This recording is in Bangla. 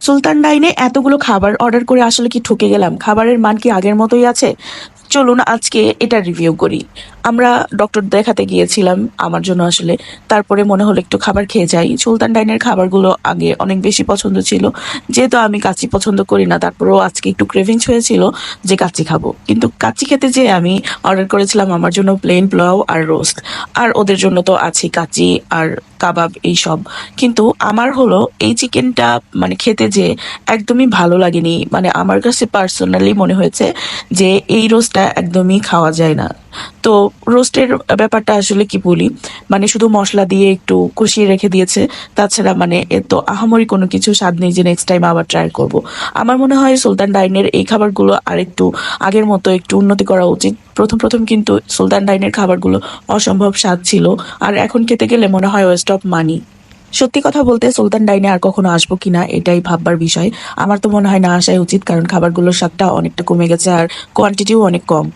সুলতান ডাইনে এতগুলো খাবার অর্ডার করে আসলে কি ঠকে গেলাম? খাবারের মান কি আগের মতোই আছে? চলুন আজকে এটা রিভিউ করি। আমরা ডক্টর দেখাতে গিয়েছিলাম আমার জন্য আসলে। তারপরে মনে হলো একটু খাবার খেয়ে যাই। সুলতান ডাইনের খাবারগুলো আগে অনেক বেশি পছন্দ ছিল। যেহেতু আমি কাচ্চি পছন্দ করি না, তারপরেও আজকে একটু ক্রেভিংস হয়েছিল যে কাচ্চি খাবো। কিন্তু কাচ্চি খেতে যেয়ে আমি অর্ডার করেছিলাম আমার জন্য প্লেন পোলাও আর রোস্ট। আর ওদের জন্য তো আছেই কাচ্চি আর কাবাব এইসব। কিন্তু আমার হলো এই চিকেনটা মানে খেতে যেয়ে একদমই ভালো লাগেনি। মানে আমার কাছে পার্সোনালি মনে হয়েছে যে এই রোস্টটা একদমই খাওয়া যায় না। তো রোস্টের ব্যাপারটা আসলে কি বলি, মানে শুধু মসলা দিয়ে একটু কষিয়ে রেখে দিয়েছে। তাছাড়া মানে এর তো আহামরি কোনো কিছু স্বাদ নেই যে নেক্সট টাইম আবার ট্রাই করব। আমার মনে হয় সুলতান ডাইনের এই খাবারগুলো আর একটু আগের মতো একটু উন্নতি করা উচিত। প্রথম প্রথম কিন্তু সুলতান ডাইনের খাবারগুলো অসম্ভব স্বাদ ছিল, আর এখন খেতে গেলে মনে হয় ওয়েস্ট অফ মানি। সত্যি কথা বলতে সুলতান ডাইনে আর কখনো আসবো কিনা এটাই ভাববার বিষয়। আমার তো মনে হয় না আসাই উচিত, কারণ খাবারগুলোর স্বাদটা অনেকটা কমে গেছে আর কোয়ান্টিটিও অনেক কম।